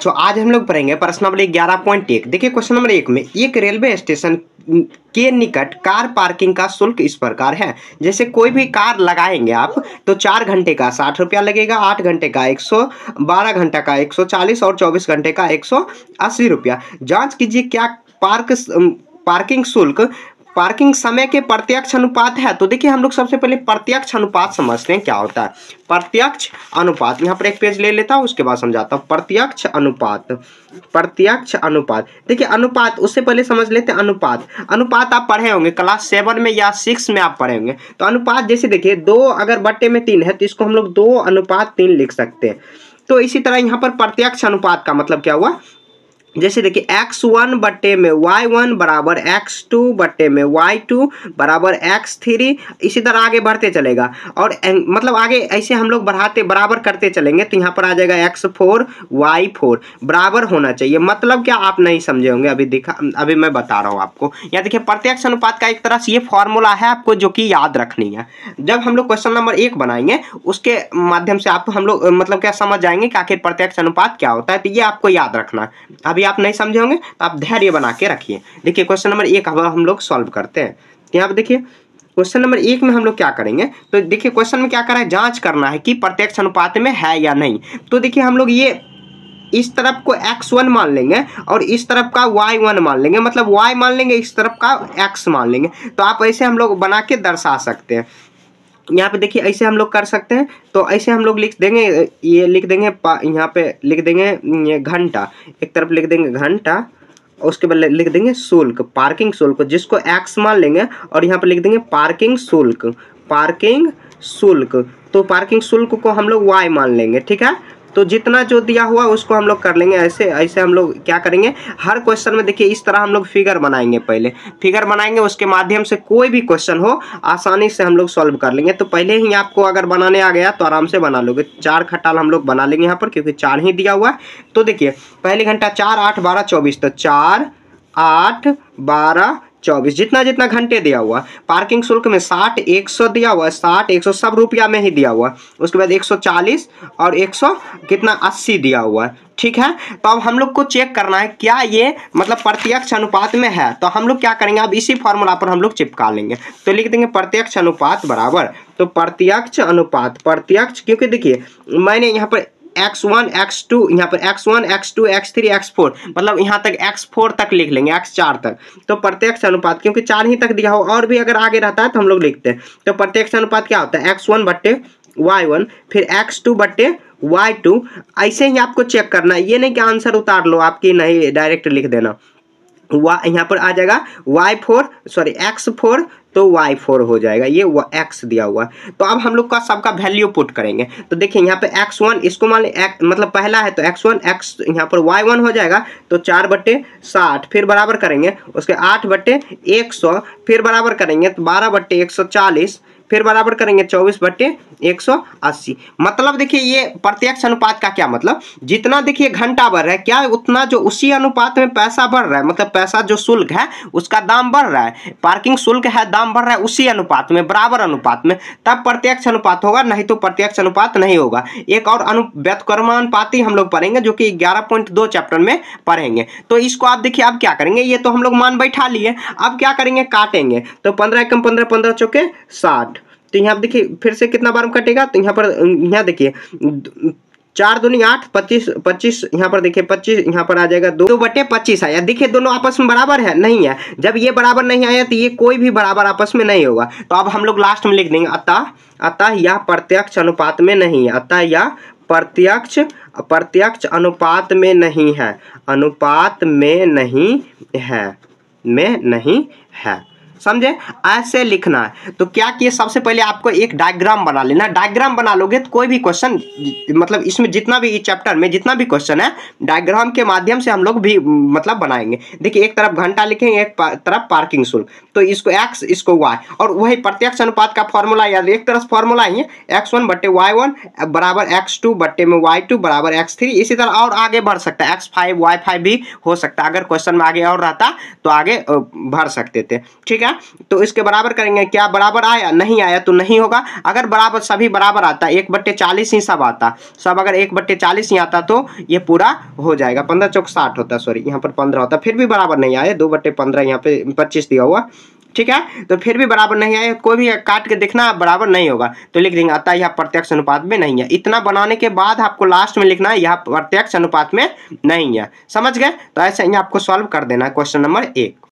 बच्चों आज हम लोग पढ़ेंगे प्रश्न नंबर 11.1। देखिए क्वेश्चन नंबर 1 में एक रेलवे स्टेशन के निकट कार पार्किंग का शुल्क इस प्रकार है। जैसे कोई भी कार लगाएंगे आप तो 4 घंटे का 60 रुपया लगेगा, 8 घंटे का 100, 12 घंटे का 140 और 24 घंटे का 180 रुपया। जांच कीजिए क्या पार्किंग शुल्क पार्किंग समय के प्रत्यक्ष अनुपात है। तो देखिए हम लोग सबसे पहले प्रत्यक्ष अनुपात समझते हैं क्या होता है। प्रत्यक्ष अनुपात, यहाँ पर एक पेज ले लेता हूँ उसके बाद समझाता हूँ। प्रत्यक्ष अनुपात देखिए अनुपात, उससे पहले समझ लेते हैं अनुपात। अनुपात आप पढ़े होंगे क्लास 7 में या 6 में आप पढ़े होंगे। तो अनुपात जैसे देखिए 2 अगर बट्टे में 3 है तो इसको हम लोग 2:3 लिख सकते हैं। तो इसी तरह यहाँ पर प्रत्यक्ष अनुपात का मतलब क्या हुआ, जैसे देखिए x1 बट्टे में y1 बराबर x2 बट्टे में y2 बराबर x3, इसी तरह आगे बढ़ते चलेगा और मतलब आगे ऐसे हम लोग बढ़ाते बराबर करते चलेंगे तो यहाँ पर आ जाएगा x4 y4 बराबर होना चाहिए। मतलब क्या आप नहीं समझे होंगे, अभी मैं बता रहा हूँ आपको। यहाँ देखिए प्रत्यक्ष अनुपात का एक तरह से ये फॉर्मूला है आपको जो कि याद रखनी है। जब हम लोग क्वेश्चन नंबर 1 बनाएंगे उसके माध्यम से आप हम लोग मतलब क्या समझ जाएंगे कि आखिर प्रत्यक्ष अनुपात क्या होता है। तो ये आपको याद रखना है। अभी आप नहीं समझे होंगे तो आप धैर्य बना के रखिए। देखिए क्वेश्चन नंबर 1 हम लोग सॉल्व करते हैं। यहाँ पे देखिए क्वेश्चन नंबर 1 में हम लोग क्या करेंगे, तो देखिए क्वेश्चन में क्या करा है, जांच करना है कि प्रत्यक्ष अनुपात में है या नहीं। तो देखिए हम लोग ये इस तरफ को x1 मान लेंगे और इस तरफ का y1 मान लेंगे, मतलब y मान लेंगे, इस तरफ का x मान लेंगे। तो आप ऐसे हम लोग बना के दर्शा सकते हैं। यहाँ पे देखिए ऐसे हम लोग कर सकते हैं। तो ऐसे हम लोग लिख देंगे, ये लिख देंगे यहाँ पे लिख देंगे ये घंटा, एक तरफ लिख देंगे घंटा, उसके बाद लिख देंगे शुल्क, पार्किंग शुल्क जिसको x मान लेंगे और यहाँ पे लिख देंगे पार्किंग शुल्क। तो पार्किंग शुल्क को हम लोग y मान लेंगे, ठीक है। तो जितना जो दिया हुआ उसको हम लोग कर लेंगे ऐसे हम लोग क्या करेंगे, हर क्वेश्चन में देखिए इस तरह हम लोग फिगर बनाएंगे। पहले फिगर बनाएंगे उसके माध्यम से कोई भी क्वेश्चन हो आसानी से हम लोग सॉल्व कर लेंगे। तो पहले ही आपको अगर बनाने आ गया तो आराम से बना लोगे। 4 खटाल हम लोग बना लेंगे यहाँ पर क्योंकि 4 ही दिया हुआ है। तो देखिए पहले घंटा 4, 8, 12, 24, तो 4, 8, 12, 24 जितना जितना घंटे दिया हुआ। पार्किंग शुल्क में 60, 100 दिया हुआ है, 60, 100 सब रुपया में ही दिया हुआ। उसके बाद 140 और 100 कितना 80 दिया हुआ है, ठीक है। तो अब हम लोग को चेक करना है क्या ये मतलब प्रत्यक्ष अनुपात में है। तो हम लोग क्या करेंगे, अब इसी फॉर्मूला पर हम लोग चिपका लेंगे। तो लिख देंगे प्रत्यक्ष अनुपात बराबर, तो प्रत्यक्ष अनुपात क्योंकि देखिए मैंने यहाँ पर x1 x2 यहाँ पर x1 x2 x3 x4 मतलब यहाँ तक x4 तक लिख लेंगे, x4 तक। तो प्रत्यक्ष अनुपात क्योंकि 4 ही तक दिया हो और भी अगर आगे रहता है तो हम लोग लिखते हैं। तो प्रत्यक्ष अनुपात क्या होता है, x1 बट्टे y1 फिर x2 बट्टे y2। ऐसे ही आपको चेक करना है, ये नहीं कि आंसर उतार लो आपकी, नहीं डायरेक्ट लिख देना। यहाँ पर आ जाएगा x4 तो y4 हो जाएगा, ये x दिया हुआ है। तो अब हम लोग का सबका वैल्यू पुट करेंगे। तो देखिए यहाँ पे x1 इसको मान मतलब पहला है तो x1 x यहाँ पर y1 हो जाएगा तो 4/60 फिर बराबर करेंगे, उसके 8/100 फिर बराबर करेंगे तो 12/140 फिर बराबर करेंगे 24/180। मतलब देखिए ये प्रत्यक्ष अनुपात का क्या मतलब, जितना देखिए घंटा बढ़ रहा है क्या उतना जो उसी अनुपात में पैसा बढ़ रहा है, मतलब पैसा जो शुल्क है उसका दाम बढ़ रहा है, पार्किंग शुल्क है दाम बढ़ रहा है उसी अनुपात में, बराबर अनुपात में, तब प्रत्यक्ष अनुपात होगा, नहीं तो प्रत्यक्ष अनुपात नहीं होगा। एक और व्युत्क्रमानुपाती हम लोग पढ़ेंगे जो कि 11.2 चैप्टर में पढ़ेंगे। तो इसको आप देखिए अब क्या करेंगे, ये तो हम लोग मान बैठा लिए, अब क्या करेंगे काटेंगे। तो 15 एकम 15, 15 चौके 60। तो यहाँ देखिए फिर से कितना बार कटेगा, तो यहाँ पर यहाँ देखिए 4 दूनी 8, 25 यहाँ पर देखिए 25 यहाँ पर आ जाएगा 2/25 आया। देखिए दोनों आपस में बराबर है, नहीं है। जब ये बराबर नहीं आया तो ये कोई भी बराबर आपस में नहीं होगा। तो अब हम लोग लास्ट में लिख देंगे अतः यह प्रत्यक्ष अनुपात में नहीं है, अतः यह प्रत्यक्ष अनुपात में नहीं है, अनुपात में नहीं है। समझे, ऐसे लिखना है। तो क्या किए, सबसे पहले आपको एक डायग्राम बना लेना। डायग्राम बना लोगे तो कोई भी क्वेश्चन मतलब इसमें जितना भी इस चैप्टर में जितना भी क्वेश्चन है डायग्राम के माध्यम से हम लोग भी मतलब बनाएंगे। देखिए एक तरफ घंटा लिखेंगे, एक तरफ पार्किंग शुल्क, तो इसको x इसको y, और वही प्रत्यक्ष अनुपात का फॉर्मूला याद, एक तरफ फॉर्मूला ही है x1 बट्टे y1 बराबर x2 बट्टे में y2 बराबर x3। इसी तरह और आगे बढ़ सकता है, x5 y5 भी हो सकता है। अगर क्वेश्चन में आगे और रहता तो आगे भर सकते थे, ठीक है। है। तो इसके बराबर करेंगे, क्या बराबर आया, नहीं आया तो नहीं होगा। अगर बराबर सभी बराबर आता, 1/40 ही सब आता, सब अगर 1/40 ही आता तो ये पूरा हो जाएगा। 15 चौक 60 होता, सॉरी यहाँ पर 15 होता, फिर भी बराबर नहीं आया। 2/15 यहाँ पे 25 दिया हुआ, ठीक है। तो फिर भी बराबर नहीं आए, कोई भी काट के देखना बराबर नहीं होगा तो लिख देंगे अतः यह प्रत्यक्ष अनुपात में नहीं है। इतना बनाने के बाद आपको लास्ट में लिखना है यह प्रत्यक्ष अनुपात में नहीं है। समझ गए? तो ऐसे ही आपको सॉल्व कर देना है क्वेश्चन नंबर 1।